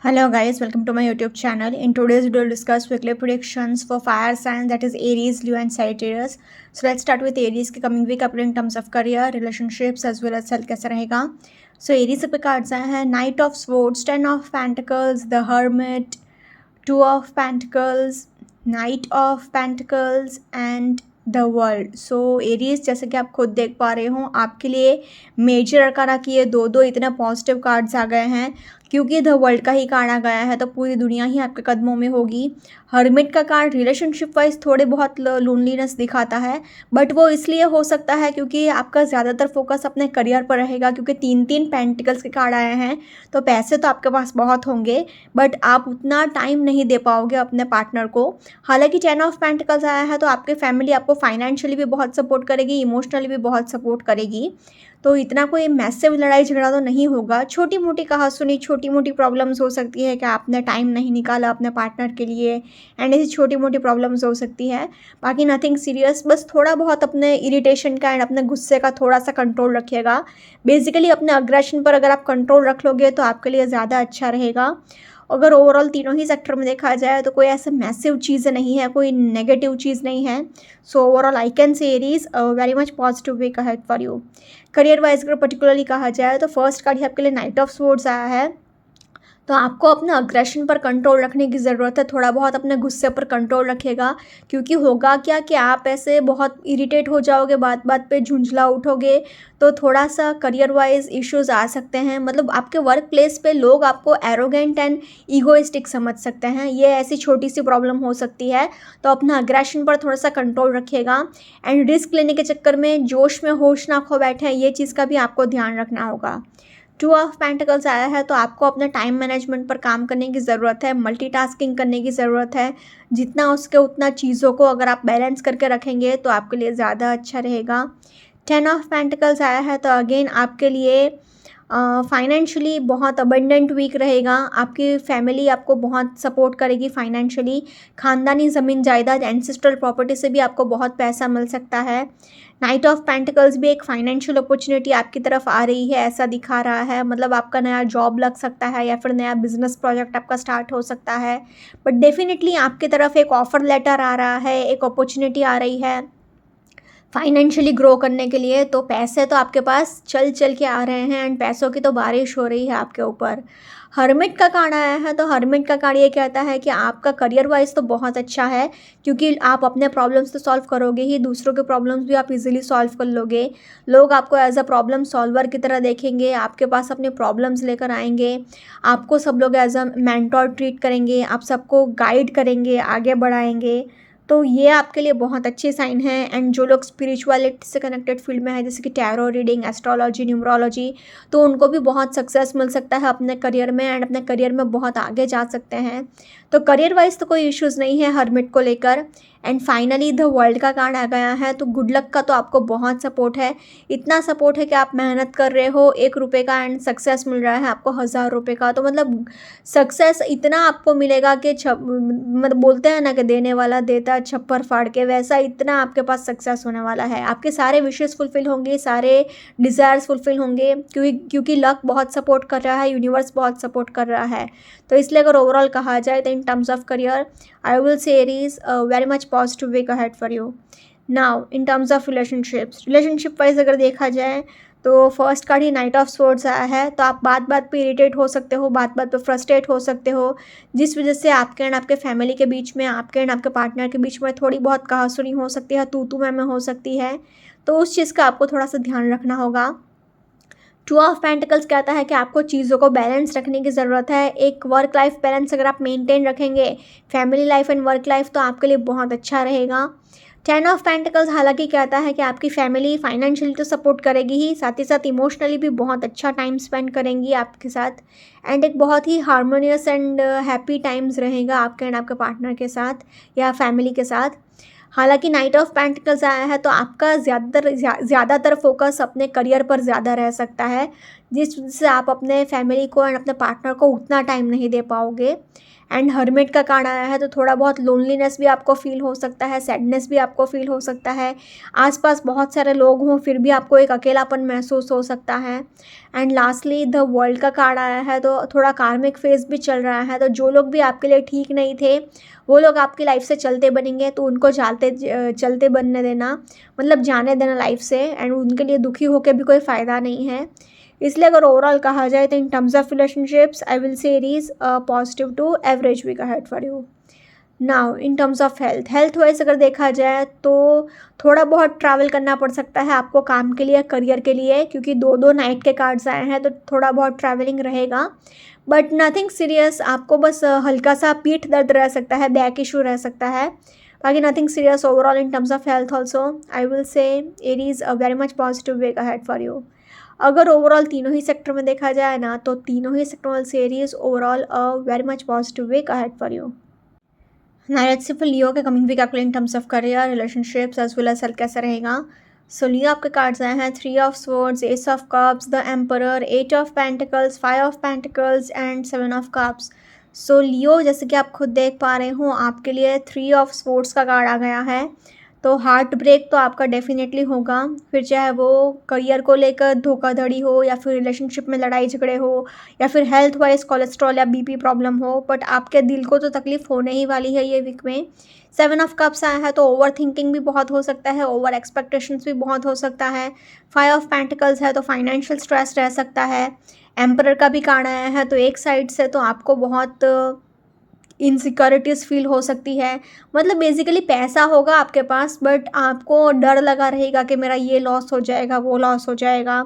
Hello guys, welcome to my YouTube channel. In today's video, we'll discuss weekly predictions for fire signs, that is Aries, Leo and Sagittarius. So let's start with Aries के coming week अपने in terms of career, relationships as well as health कैसा रहेगा. So Aries पे cards आए हैं Knight of Swords, Ten of Pentacles, The Hermit, Two of Pentacles, Knight of Pentacles and the world. So Aries जैसे कि आप खुद देख पा रहे हो आपके लिए मेजर अरकाना की ये दो इतने पॉजिटिव कार्ड्स आ गए हैं क्योंकि द वर्ल्ड का ही कार्ड आ गया है तो पूरी दुनिया ही आपके कदमों में होगी. हर्मिट का कार्ड रिलेशनशिप वाइज थोड़े बहुत लोनलीनेस दिखाता है बट वो इसलिए हो सकता है क्योंकि आपका ज़्यादातर फोकस अपने करियर पर रहेगा क्योंकि तीन तीन पेंटिकल्स के कार्ड आए हैं तो पैसे तो आपके पास बहुत होंगे बट आप उतना टाइम नहीं दे पाओगे अपने पार्टनर को. हालांकि 10 ऑफ पेंटिकल्स आया है तो आपके फैमिली आपको फाइनेंशियली भी बहुत सपोर्ट करेगी, इमोशनली भी बहुत सपोर्ट करेगी. तो इतना कोई मैसिव लड़ाई झगड़ा तो नहीं होगा. छोटी मोटी कहासुनी, छोटी मोटी प्रॉब्लम्स हो सकती है कि आपने टाइम नहीं निकाला अपने पार्टनर के लिए एंड ऐसी छोटी मोटी प्रॉब्लम्स हो सकती है. बाकी नथिंग सीरियस, बस थोड़ा बहुत अपने इरिटेशन का एंड अपने गुस्से का थोड़ा सा कंट्रोल रखिएगा. बेसिकली अपने अग्रेशन पर अगर आप कंट्रोल रख लोगे तो आपके लिए ज़्यादा अच्छा रहेगा. अगर ओवरऑल तीनों ही सेक्टर में देखा जाए तो कोई ऐसा मैसिव चीज़ नहीं है, कोई नेगेटिव चीज़ नहीं है. So overall I can say Aries very much positive week ahead for you. Career wise अगर पर्टिकुलरली कहा जाए तो फर्स्ट कार्ड ही आपके लिए नाइट ऑफ स्वॉर्ड्स आया है. तो आपको अपने अग्रेशन पर कंट्रोल रखने की ज़रूरत है. थोड़ा बहुत अपने गुस्से पर कंट्रोल रखिएगा क्योंकि होगा क्या कि आप ऐसे बहुत इरिटेट हो जाओगे, बात बात पे झुंझला उठोगे तो थोड़ा सा करियर वाइज इश्यूज आ सकते हैं. मतलब आपके वर्क प्लेस पे लोग आपको एरोगेंट एंड ईगोइस्टिक समझ सकते हैं. ये ऐसी छोटी सी प्रॉब्लम हो सकती है तो अपना अग्रेशन पर थोड़ा सा कंट्रोल रखिएगा. एंड रिस्क लेने के चक्कर में जोश में होश ना खो बैठे, ये चीज़ का भी आपको ध्यान रखना होगा. टू ऑफ पेंटिकल्स आया है तो आपको अपने टाइम मैनेजमेंट पर काम करने की ज़रूरत है, मल्टीटास्किंग करने की ज़रूरत है. जितना उसके उतना चीज़ों को अगर आप बैलेंस करके रखेंगे तो आपके लिए ज़्यादा अच्छा रहेगा. 10 ऑफ पेंटिकल्स आया है तो अगेन आपके लिए फाइनेंशियली बहुत अबंडेंट वीक रहेगा. आपकी फैमिली आपको बहुत सपोर्ट करेगी फाइनेंशियली. ख़ानदानी ज़मीन जायदाद एंसेस्ट्रल प्रॉपर्टी से भी आपको बहुत पैसा मिल सकता है. नाइट ऑफ पेंटिकल्स भी एक फाइनेंशियल अपॉर्चुनिटी आपकी तरफ आ रही है ऐसा दिखा रहा है. मतलब आपका नया जॉब लग सकता है या फिर नया बिजनेस प्रोजेक्ट आपका स्टार्ट हो सकता है. बट डेफिनेटली आपकी तरफ एक ऑफर लेटर आ रहा है, एक अपॉर्चुनिटी आ रही है फाइनेंशियली ग्रो करने के लिए. तो पैसे तो आपके पास चल चल के आ रहे हैं एंड पैसों की तो बारिश हो रही है आपके ऊपर. हर्मिट का कार्ड आया है तो हर्मिट का कार्ड ये कहता है कि आपका करियर वाइज तो बहुत अच्छा है क्योंकि आप अपने प्रॉब्लम्स तो सॉल्व करोगे ही, दूसरों के प्रॉब्लम्स भी आप इजीली सॉल्व कर लोगे. लोग आपको एज अ प्रॉब्लम सॉल्वर की तरह देखेंगे, आपके पास अपने प्रॉब्लम्स लेकर आएंगे. आपको सब लोग एज अ मेंटोर ट्रीट करेंगे, आप सबको गाइड करेंगे, आगे बढ़ाएंगे. तो ये आपके लिए बहुत अच्छे साइन है. एंड जो लोग स्पिरिचुअलिटी से कनेक्टेड फील्ड में है जैसे कि टैरो रीडिंग, एस्ट्रोलॉजी, न्यूमरोलॉजी, तो उनको भी बहुत सक्सेस मिल सकता है अपने करियर में एंड अपने करियर में बहुत आगे जा सकते हैं. तो करियर वाइज तो कोई इश्यूज़ नहीं है हर्मिट को लेकर. एंड फाइनली द वर्ल्ड का कार्ड आ गया है तो गुड लक का तो आपको बहुत सपोर्ट है. इतना सपोर्ट है कि आप मेहनत कर रहे हो 1 रुपये का एंड सक्सेस मिल रहा है आपको 1000 रुपये का. तो मतलब सक्सेस इतना आपको मिलेगा कि मतलब बोलते हैं ना कि देने वाला देता छप्पर फाड़ के, वैसा इतना आपके पास सक्सेस होने वाला है. आपके सारे विशेस फुलफिल होंगे, सारे डिज़ायर्स फुलफिल होंगे क्योंकि लक बहुत सपोर्ट कर रहा है, यूनिवर्स बहुत सपोर्ट कर रहा है. तो इसलिए अगर ओवरऑल कहा जाए तो in terms of career I will say Aries very much positive week ahead for you. Now in terms of relationship wise अगर देखा जाए तो फर्स्ट कार्ड ही नाइट ऑफ स्वॉर्ड्स आया है तो आप बात बात पे इरिटेट हो सकते हो, बात बात पे फ्रस्ट्रेट हो सकते हो जिस वजह से आपके एंड आपके फैमिली के बीच में, आपके एंड आपके पार्टनर के बीच में थोड़ी बहुत कहासुनी हो सकती है, तू मैं हो सकती है. तो उस चीज़ का आपको थोड़ा सा ध्यान रखना होगा. टू ऑफ पेंटिकल्स कहता है कि आपको चीज़ों को बैलेंस रखने की ज़रूरत है. एक वर्क लाइफ बैलेंस अगर आप मेंटेन रखेंगे, family life and work life, तो आपके लिए बहुत अच्छा रहेगा. 10 ऑफ पेंटिकल्स हालांकि कहता है कि आपकी फैमिली फाइनेंशियली तो सपोर्ट करेगी ही, साथ ही साथ इमोशनली भी बहुत अच्छा टाइम स्पेंड करेंगी आपके साथ. एंड एक बहुत ही हार्मोनियस एंड हैप्पी टाइम्स रहेगा आपके एंड आपके पार्टनर के साथ या फैमिली के साथ. हालांकि नाइट ऑफ पेंटिकल्स आया है तो आपका ज़्यादातर फोकस अपने करियर पर ज़्यादा रह सकता है जिस वजह से आप अपने फैमिली को एंड अपने पार्टनर को उतना टाइम नहीं दे पाओगे। एंड हर्मिट का कार्ड आया है तो थोड़ा बहुत लोनलीनेस भी आपको फील हो सकता है, सैडनेस भी आपको फील हो सकता है। आसपास बहुत सारे लोग हों फिर भी आपको एक अकेलापन महसूस हो सकता है। एंड लास्टली द वर्ल्ड का कार्ड आया है तो थोड़ा कार्मिक फेज भी चल रहा है, तो जो लोग भी आपके लिए ठीक नहीं थे वो लोग आपकी लाइफ से चलते बनेंगे, तो उनको चलते बनने देना, मतलब जाने देना लाइफ से। एंड उनके लिए दुखी होकर भी कोई फ़ायदा नहीं है। इसलिए अगर ओवरऑल कहा जाए तो in terms of relationships I will say Aries positive to average week ahead for you. Now in terms of health wise अगर देखा जाए तो थोड़ा बहुत ट्रैवल करना पड़ सकता है आपको काम के लिए, करियर के लिए, क्योंकि दो दो नाइट के कार्ड्स आए हैं तो थोड़ा बहुत ट्रैवलिंग रहेगा, बट नथिंग सीरियस। आपको बस हल्का सा पीठ दर्द रह सकता है, बैक इशू रह सकता है, बाकी nothing serious overall in terms of health also I will say Aries a very much positive week ahead for you. अगर ओवरऑल तीनों ही सेक्टर में देखा जाए ना तो तीनों ही सेक्टर से Aries overall a very much positive week ahead for you. Now let's see for Leo के कमिंग वीक आपके लिए in terms of career, relationships as well as health कैसा रहेगा। सो लियो आपके कार्ड्स आए हैं 3 of swords, ace of cups, the emperor, 8 of pentacles, 5 of pentacles and 7 of cups. So Leo जैसे कि आप खुद देख पा रहे हो आपके लिए 3 ऑफ स्वर्ड्स का कार्ड आ गया है, तो हार्ट ब्रेक तो आपका डेफिनेटली होगा, फिर चाहे वो करियर को लेकर धोखाधड़ी हो या फिर रिलेशनशिप में लड़ाई झगड़े हो या फिर हेल्थ वाइज कोलेस्ट्रॉल या बीपी प्रॉब्लम हो, बट आपके दिल को तो तकलीफ होने ही वाली है ये वीक में। 7 ऑफ कप्स आया है तो ओवर थिंकिंग भी बहुत हो सकता है, ओवर एक्सपेक्टेशंस भी बहुत हो सकता है। 5 ऑफ पेंटिकल्स है तो फाइनेंशियल स्ट्रेस रह सकता है। एम्परर का भी कार्ड आया है तो एक साइड से तो आपको बहुत इनसिक्योरिटीज़ फील हो सकती है, मतलब बेसिकली पैसा होगा आपके पास बट आपको डर लगा रहेगा कि मेरा ये लॉस हो जाएगा, वो लॉस हो जाएगा।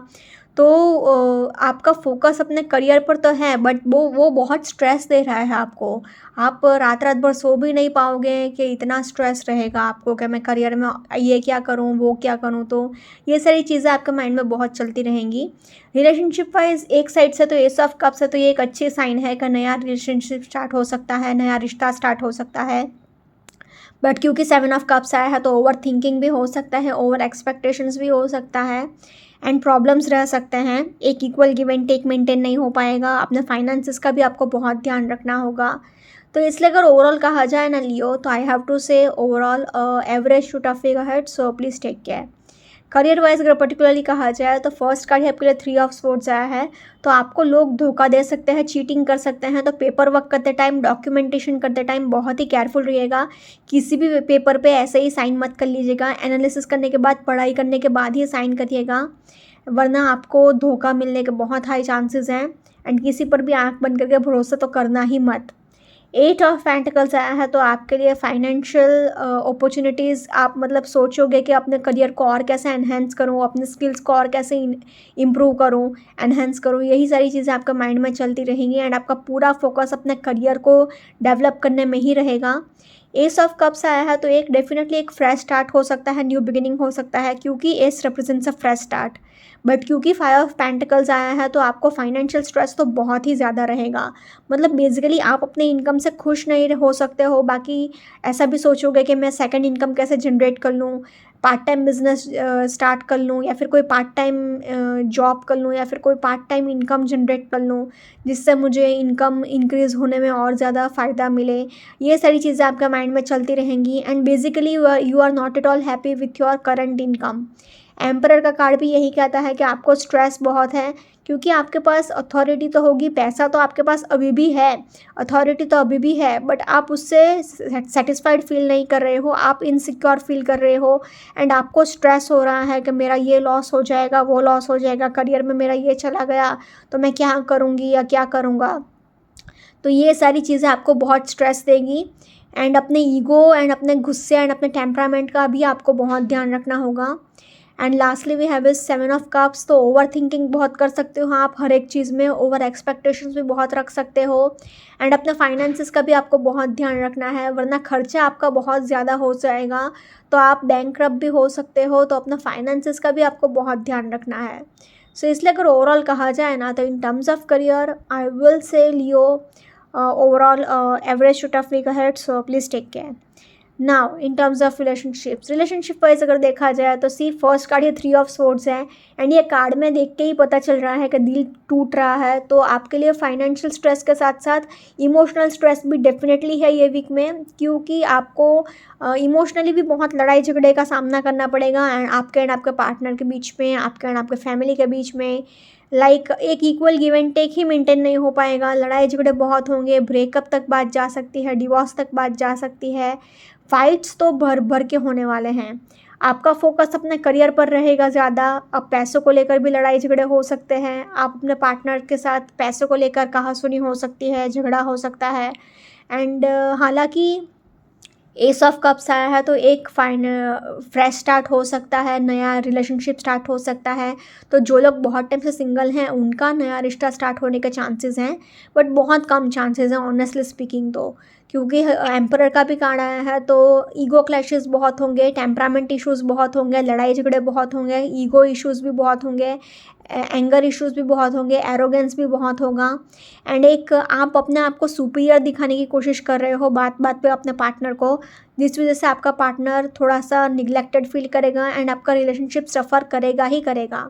तो आपका फोकस अपने करियर पर तो है बट वो बहुत स्ट्रेस दे रहा है आपको। आप रात रात भर सो भी नहीं पाओगे कि इतना स्ट्रेस रहेगा आपको कि मैं करियर में ये क्या करूँ, वो क्या करूँ, तो ये सारी चीज़ें आपके माइंड में बहुत चलती रहेंगी। रिलेशनशिप वाइज एक साइड से तो एस ऑफ कप्स है तो ये एक अच्छी साइन है कि नया रिलेशनशिप स्टार्ट हो सकता है, नया रिश्ता स्टार्ट हो सकता है, बट क्योंकि 7 ऑफ कप्स आया है तो ओवर थिंकिंग भी हो सकता है, ओवर एक्सपेक्टेशंस भी हो सकता है एंड प्रॉब्लम्स रह सकते हैं। एक equal give and take maintain नहीं हो पाएगा, अपने फाइनेंसेस का भी आपको बहुत ध्यान रखना होगा। तो इसलिए अगर ओवरऑल कहा जाए ना लियो तो I have to say overall average to tough week ahead, so please take care. Career wise अगर पर्टिकुलरली कहा जाए तो फर्स्ट कार्ड ही आपके लिए 3 ऑफ स्वर्ड्स आया है, तो आपको लोग धोखा दे सकते हैं, चीटिंग कर सकते हैं, तो पेपर वर्क करते टाइम, डॉक्यूमेंटेशन करते टाइम बहुत ही केयरफुल रहिएगा। किसी भी पेपर पे ऐसे ही साइन मत कर लीजिएगा, एनालिसिस करने के बाद, पढ़ाई करने के बाद ही साइन करिएगा, वरना आपको धोखा मिलने के बहुत हाई चांसेस हैं। एंड किसी पर भी आंख बंद करके भरोसा तो करना ही मत। 8 ऑफ पेंटिकल्स आया है तो आपके लिए फाइनेंशियल अपॉर्चुनिटीज़, आप मतलब सोचोगे कि अपने करियर को और कैसे एनहेंस करूँ, अपने स्किल्स को और कैसे इम्प्रूव करूँ, एनहेंस करूँ, यही सारी चीज़ें आपके माइंड में चलती रहेंगी एंड आपका पूरा फोकस अपने करियर को डेवलप करने में ही रहेगा। एस ऑफ कप्स आया है तो एक डेफिनेटली एक फ्रेश स्टार्ट हो सकता है, न्यू बिगिनिंग हो सकता है, क्योंकि S represents a fresh start, but क्योंकि 5 ऑफ पेंटिकल्स आया है तो आपको फाइनेंशियल स्ट्रेस तो बहुत ही ज़्यादा रहेगा। मतलब बेसिकली आप अपने इनकम से खुश नहीं हो सकते हो, बाकी ऐसा भी सोचोगे कि मैं सेकंड इनकम कैसे जनरेट कर लूँ, पार्ट टाइम बिजनेस स्टार्ट कर लूँ या फिर कोई पार्ट टाइम जॉब कर लूँ या फिर कोई पार्ट टाइम इनकम जनरेट कर लूँ जिससे मुझे इनकम इंक्रीज़ होने में और ज़्यादा फ़ायदा मिले। ये सारी चीज़ें आपके माइंड में चलती रहेंगी and basically you are not at all happy with your current income. Emperor का कार्ड भी यही कहता है कि आपको स्ट्रेस बहुत है, क्योंकि आपके पास अथॉरिटी तो होगी, पैसा तो आपके पास अभी भी है, अथॉरिटी तो अभी भी है, बट आप उससे सेटिस्फाइड फील नहीं कर रहे हो, आप इनसिक्योर फील कर रहे हो एंड आपको स्ट्रेस हो रहा है कि मेरा ये लॉस हो जाएगा, वो लॉस हो जाएगा, करियर में मेरा ये चला गया तो मैं क्या करूँगी या क्या करूँगा। तो ये सारी चीज़ें आपको बहुत स्ट्रेस देगी एंड अपने ईगो एंड अपने गुस्से एंड अपने टेम्परामेंट का भी आपको बहुत ध्यान रखना होगा। And lastly we have is 7 of cups, तो ओवर थिंकिंग बहुत कर सकते हो आप हर एक चीज़ में, ओवर एक्सपेक्टेशंस भी बहुत रख सकते हो एंड अपने फाइनेंसेस का भी आपको बहुत ध्यान रखना है, वरना खर्चा आपका बहुत ज़्यादा हो जाएगा तो आप बैंकरप्ट भी हो सकते हो, तो अपना फाइनेंसेस का भी आपको बहुत ध्यान रखना है। सो इसलिए अगर ओवरऑल कहा जाए ना तो in terms of career I will say Leo overall average to tough week ahead, so please take care. Now in terms of relationship wise अगर देखा जाए तो सी फर्स्ट कार्ड ये 3 ऑफ स्वॉर्ड्स है, एंड ये कार्ड में देख के ही पता चल रहा है कि दिल टूट रहा है। तो आपके लिए फाइनेंशियल स्ट्रेस के साथ साथ इमोशनल स्ट्रेस भी डेफिनेटली है ये वीक में, क्योंकि आपको इमोशनली भी बहुत लड़ाई झगड़े का सामना करना पड़ेगा एंड आपके पार्टनर के बीच में, आपके एंड आपके फैमिली के बीच में। एक इक्वल गिव एंड टेक ही मेंटेन नहीं हो पाएगा, लड़ाई झगड़े बहुत होंगे, ब्रेकअप तक बात जा सकती है, डिवोर्स तक बात जा सकती है, फाइट्स तो भर भर के होने वाले हैं। आपका फोकस अपने करियर पर रहेगा ज़्यादा। अब पैसों को लेकर भी लड़ाई झगड़े हो सकते हैं, आप अपने पार्टनर के साथ पैसों को लेकर कहासुनी हो सकती है, झगड़ा हो सकता है। एंड हालांकि एस ऑफ कप्स आया है तो एक फ्रेश स्टार्ट हो सकता है, नया रिलेशनशिप स्टार्ट हो सकता है। तो जो लोग बहुत टाइम से सिंगल हैं उनका नया रिश्ता स्टार्ट होने के चांसेस हैं, बट बहुत कम चांसेस हैं ऑनेस्टली स्पीकिंग। तो क्योंकि एम्परर का भी कार्ड आया है तो ईगो क्लैशेस बहुत होंगे, टेम्परामेंट इश्यूज़ बहुत होंगे, लड़ाई झगड़े बहुत होंगे, ईगो इश्यूज़ भी बहुत होंगे, एंगर इश्यूज़ भी बहुत होंगे, एरोगेंस भी बहुत होगा। एंड एक आप अपने आप को सुपीरियर दिखाने की कोशिश कर रहे हो बात बात पे अपने पार्टनर को, जिस वजह से आपका पार्टनर थोड़ा सा निगलेक्टेड फील करेगा एंड आपका रिलेशनशिप सफ़र करेगा ही करेगा।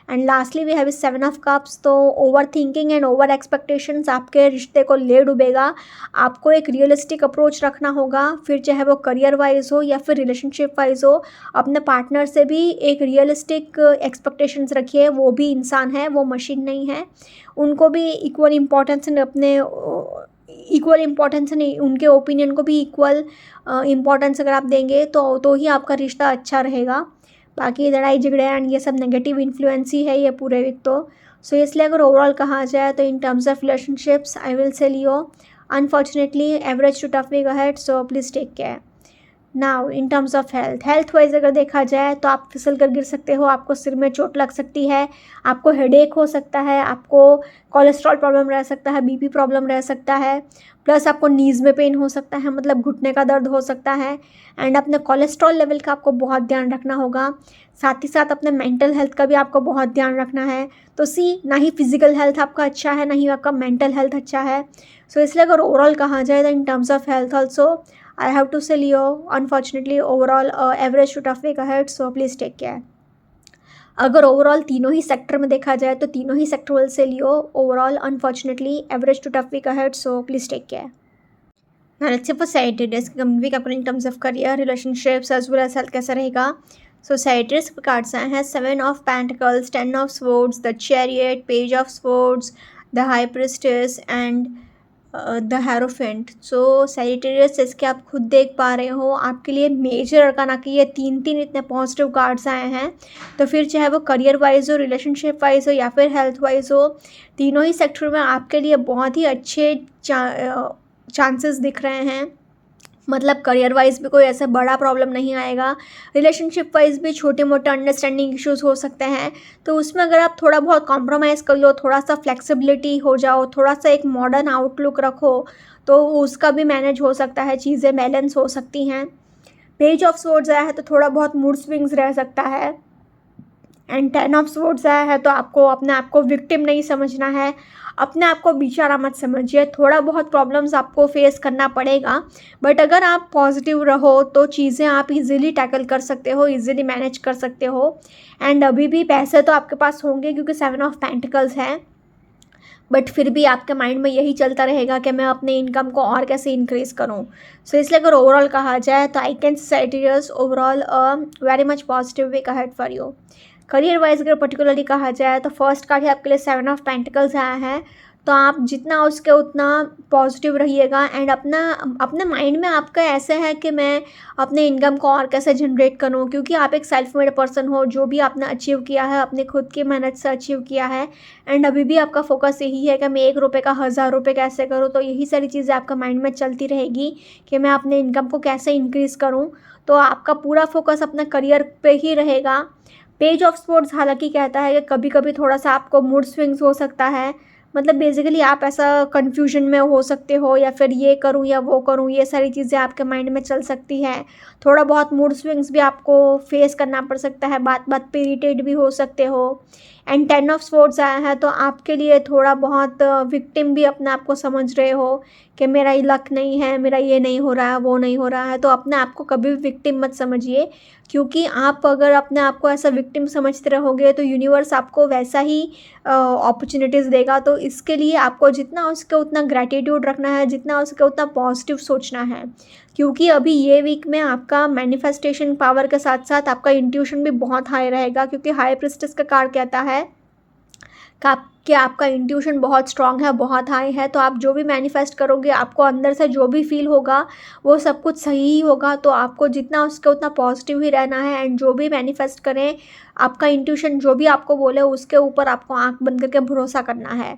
And lastly we have 7 of cups. तो over thinking and over expectations आपके रिश्ते को ले डूबेगा। आपको एक रियलिस्टिक अप्रोच रखना होगा, फिर चाहे वो करियर वाइज हो या फिर रिलेशनशिप वाइज हो। अपने पार्टनर से भी एक रियलिस्टिक एक्सपेक्टेशंस रखिए, वो भी इंसान है, वो मशीन नहीं है। उनको भी इक्वल इम्पोर्टेंस नहीं, उनके ओपिनियन को भी इक्वल इम्पोर्टेंस अगर आप देंगे तो ही आपका रिश्ता अच्छा रहेगा। बाकी लड़ाई झगड़े एंड ये सब नेगेटिव इन्फ्लुएंस ही है ये पूरे वीक। तो सो इसलिए अगर ओवरऑल कहा जाए तो in terms of relationships I will say Leo unfortunately average to tough week ahead, so please take care. Now in terms of health wise अगर देखा जाए तो आप फिसल कर गिर सकते हो, आपको सिर में चोट लग सकती है, आपको हेडेक हो सकता है, आपको कोलेस्ट्रॉल प्रॉब्लम रह सकता है, बीपी प्रॉब्लम रह सकता है, प्लस आपको नीज़ में पेन हो सकता है, मतलब घुटने का दर्द हो सकता है। एंड अपने कोलेस्ट्रॉल लेवल का आपको बहुत ध्यान रखना होगा, साथ ही साथ अपने मेंटल हेल्थ का भी आपको बहुत ध्यान रखना है। तो ना ही फिजिकल हेल्थ आपका अच्छा है, ना ही आपका मेंटल हेल्थ अच्छा है। सो इसलिए अगर ओवरऑल कहा जाए तो in terms of health also I have to say Leo, unfortunately overall average to tough week ahead, so please take care. अगर ओवरऑल तीनों ही सेक्टर में देखा जाए तो तीनों ही sector will say Leo overall unfortunately average to tough week ahead, so please take care. Now let's say for Sagittarius coming week अपने in terms of career, relationships as well as health कैसा रहेगा। So Sagittarius के cards आए हैं 7 of Pentacles, 10 of Swords, the Chariot, Page of Swords, the High Priestess and the hierophant. So Sagittarius इसके आप खुद देख पा रहे हो आपके लिए मेजर अरकाना की ये 3 इतने पॉजिटिव कार्ड्स आए हैं। तो फिर चाहे वो करियर वाइज हो, रिलेशनशिप वाइज हो या फिर हेल्थ वाइज हो, तीनों ही सेक्टर में आपके लिए बहुत ही अच्छे चांसेस दिख रहे हैं। मतलब करियर वाइज भी कोई ऐसा बड़ा प्रॉब्लम नहीं आएगा, रिलेशनशिप वाइज भी छोटे मोटे अंडरस्टैंडिंग इश्यूज हो सकते हैं। तो उसमें अगर आप थोड़ा बहुत कॉम्प्रोमाइज़ कर लो, थोड़ा सा फ्लेक्सिबिलिटी हो जाओ, थोड़ा सा एक मॉडर्न आउटलुक रखो, तो उसका भी मैनेज हो सकता है, चीज़ें बैलेंस हो सकती हैं। पेज ऑफ स्वॉर्ड्स आया है तो थोड़ा बहुत मूड स्विंग्स रह सकता है। एंड 10 ऑफ स्वॉर्ड्स आया है तो आपको अपने आप को विक्टिम नहीं समझना है, अपने आप को बेचारा मत समझिए। थोड़ा बहुत प्रॉब्लम्स आपको फेस करना पड़ेगा, बट अगर आप पॉजिटिव रहो तो चीज़ें आप इजीली टैकल कर सकते हो, इजीली मैनेज कर सकते हो। एंड अभी भी पैसे तो आपके पास होंगे क्योंकि 7 ऑफ पेंटिकल्स है, बट फिर भी आपके माइंड में यही चलता रहेगा कि मैं अपने इनकम को और कैसे इंक्रीज़ करूं। सो इसलिए अगर ओवरऑल कहा जाए तो I can say it's overall very much positive week ahead for you. Career wise अगर पर्टिकुलरली कहा जाए तो फर्स्ट कार्ड ही आपके लिए 7 ऑफ पेंटिकल्स आया है, तो आप जितना उसके उतना पॉजिटिव रहिएगा। एंड अपने माइंड में आपका ऐसे है कि मैं अपने इनकम को और कैसे जनरेट करूं, क्योंकि आप एक सेल्फ मेड पर्सन हो, जो भी आपने अचीव किया है अपने खुद की मेहनत से अचीव किया है। एंड अभी भी आपका फोकस यही है कि मैं 1 रुपये का 1000 रुपये कैसे करूँ। तो यही सारी चीज़ें आपका माइंड में चलती रहेगी कि मैं अपने इनकम को कैसे इंक्रीज़ करूँ। तो आपका पूरा फोकस अपने करियर पे ही रहेगा। पेज ऑफ स्वॉर्ड्स हालांकि कहता है कि कभी कभी थोड़ा सा आपको मूड स्विंग्स हो सकता है, मतलब बेसिकली आप ऐसा कन्फ्यूजन में हो सकते हो, या फिर ये करूँ या वो करूँ, ये सारी चीज़ें आपके माइंड में चल सकती हैं। थोड़ा बहुत मूड स्विंग्स भी आपको फेस करना पड़ सकता है, बात बात पे इरिटेट भी हो सकते हो। एंड 10 ऑफ स्वॉर्ड्स आया है तो आपके लिए थोड़ा बहुत विक्टिम भी अपने आप को समझ रहे हो कि मेरा ये लक नहीं है, मेरा ये नहीं हो रहा है, वो नहीं हो रहा है। तो अपने आप को कभी भी विक्टिम मत समझिए, क्योंकि आप अगर अपने आप को ऐसा विक्टिम समझते रहोगे तो यूनिवर्स आपको वैसा ही अपॉर्चुनिटीज़ देगा। तो इसके लिए आपको जितना हो सके उतना ग्रैटिट्यूड रखना है, जितना हो सके उतना पॉजिटिव सोचना है, क्योंकि अभी ये वीक में आपका मैनिफेस्टेशन पावर के साथ साथ आपका इंट्यूशन भी बहुत हाई रहेगा, क्योंकि हाई प्रिस्टेस का कार्ड कहता है कि आपका इंट्यूशन बहुत स्ट्रांग है, बहुत हाई है। तो आप जो भी मैनिफेस्ट करोगे, आपको अंदर से जो भी फील होगा वो सब कुछ सही ही होगा। तो आपको जितना उसके उतना पॉजिटिव ही रहना है, एंड जो भी मैनिफेस्ट करें, आपका इंट्यूशन जो भी आपको बोले उसके ऊपर आपको आंख बंद करके भरोसा करना है।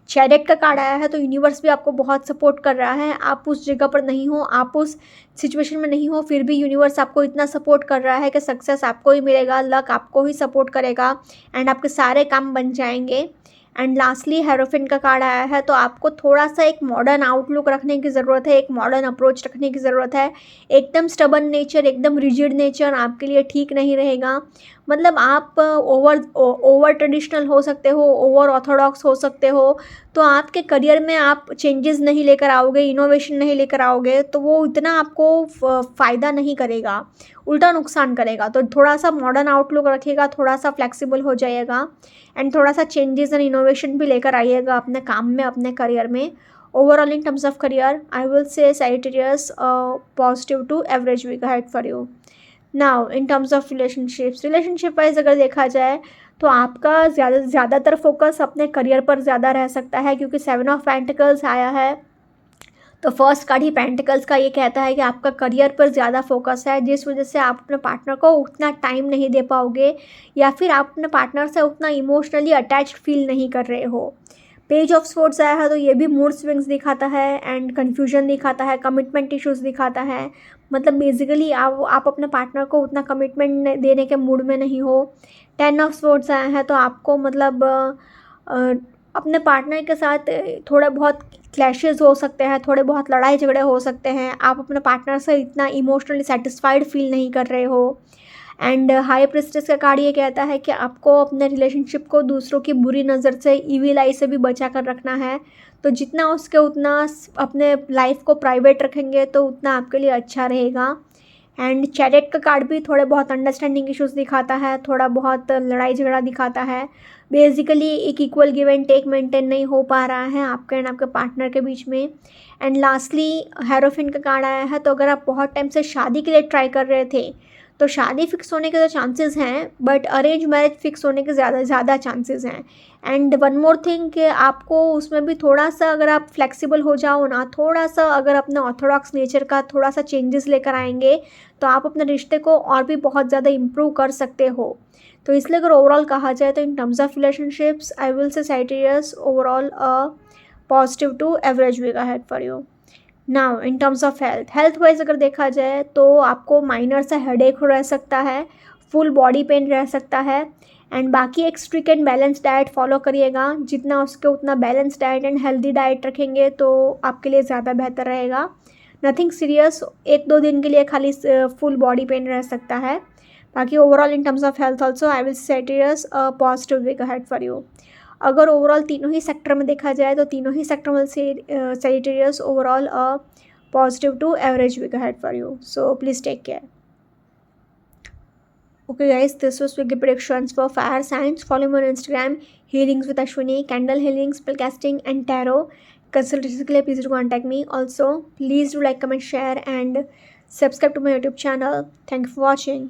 चैरियट का कार्ड आया है तो यूनिवर्स भी आपको बहुत सपोर्ट कर रहा है। आप उस जगह पर नहीं हो, आप उस सिचुएशन में नहीं हो, फिर भी यूनिवर्स आपको इतना सपोर्ट कर रहा है कि सक्सेस आपको ही मिलेगा, लक आपको ही सपोर्ट करेगा, एंड आपके सारे काम बन जाएंगे। एंड लास्टली हेरोफिन का कार्ड आया है तो आपको थोड़ा सा एक मॉडर्न आउटलुक रखने की ज़रूरत है, एक मॉडर्न अप्रोच रखने की ज़रूरत है। एकदम स्टबन नेचर, एकदम रिजिड नेचर आपके लिए ठीक नहीं रहेगा। मतलब आप ओवर ट्रेडिशनल हो सकते हो, ओवर ऑर्थोडॉक्स हो सकते हो। तो आपके करियर में आप चेंजेस नहीं लेकर आओगे, इनोवेशन नहीं लेकर आओगे, तो वो इतना आपको फ़ायदा नहीं करेगा, उल्टा नुकसान करेगा। तो थोड़ा सा मॉडर्न आउटलुक रखिएगा, थोड़ा सा फ्लेक्सिबल हो जाइएगा, एंड थोड़ा सा चेंजेस एंड इनोवेशन भी लेकर आइएगा अपने काम में, अपने करियर में। Overall in terms of career I will say Sagittarius positive to average week ahead for you. Now in terms of relationship wise अगर देखा जाए तो आपका ज़्यादातर फोकस अपने करियर पर ज़्यादा रह सकता है, क्योंकि 7 ऑफ पेंटिकल्स आया है। तो फर्स्ट कार्ड ही पेंटिकल्स का ये कहता है कि आपका करियर पर ज़्यादा फोकस है, जिस वजह से आप अपने पार्टनर को उतना टाइम नहीं दे पाओगे, या फिर आप अपने पार्टनर से उतना इमोशनली अटैच्ड फील नहीं कर रहे हो। पेज ऑफ स्वॉर्ड्स आया है तो ये भी मूड स्विंग्स दिखाता है, एंड कन्फ्यूजन दिखाता है, कमिटमेंट इश्यूज़ दिखाता है। मतलब बेसिकली आप अपने पार्टनर को उतना कमिटमेंट देने के मूड में नहीं हो। 10 ऑफ स्वॉर्ड्स आया है तो आपको मतलब अपने पार्टनर के साथ थोड़ा बहुत क्लैशेस हो सकते हैं, थोड़े बहुत लड़ाई झगड़े हो सकते हैं। आप अपने पार्टनर से इतना इमोशनली सेटिस्फाइड फील नहीं कर रहे हो। एंड हाई प्रिस्टेस का कार्ड ये कहता है कि आपको अपने रिलेशनशिप को दूसरों की बुरी नज़र से, इविल आई से भी बचा कर रखना है। तो जितना उसके उतना अपने लाइफ को प्राइवेट रखेंगे तो उतना आपके लिए अच्छा रहेगा। एंड चैरियट का कार्ड भी थोड़े बहुत अंडरस्टैंडिंग इश्यूज़ दिखाता है, थोड़ा बहुत लड़ाई झगड़ा दिखाता है। बेसिकली एक equal give and take maintain नहीं हो पा रहा है आपके एंड आपके पार्टनर के बीच में। एंड लास्टली हेरोफिन का कार्ड आया है तो अगर आप बहुत टाइम से शादी के लिए ट्राई कर रहे थे तो शादी फिक्स होने के तो चांसेस हैं, बट अरेंज मैरिज फिक्स होने के ज़्यादा चांसेस हैं। एंड वन मोर थिंग कि आपको उसमें भी थोड़ा सा अगर आप फ्लेक्सिबल हो जाओ ना, थोड़ा सा अगर अपने ऑर्थोडॉक्स नेचर का थोड़ा सा चेंजेस लेकर आएंगे तो आप अपने रिश्ते को और भी बहुत ज़्यादा इम्प्रूव कर सकते हो। तो इसलिए अगर ओवरऑल कहा जाए तो in terms of relationships I will say Sagittarius overall positive to average week ahead for you. Now in terms of health wise अगर देखा जाए तो आपको माइनर सा हेडेक रह सकता है, फुल बॉडी पेन रह सकता है। एंड बाकी एक strict and balance diet follow करिएगा, जितना उसके उतना balance diet and healthy diet रखेंगे तो आपके लिए ज़्यादा बेहतर रहेगा। नथिंग सीरियस, 1-2 दिन के लिए खाली फुल बॉडी पेन रह सकता है। बाकी overall in terms of health also I will Sagittarius positive week ahead for you. अगर ओवरऑल तीनों ही सेक्टर में देखा जाए तो तीनों ही सेक्टर में से Sagittarius overall positive to average week ahead for you, so please take care. Okay guys, this was weekly predictions for fire signs. Follow me on Instagram, healings with Ashwini, candle healing, spellcasting and tarot. Consultation के लिए please do contact me. Also, please do like, comment, share and subscribe to my YouTube channel. Thank you for watching.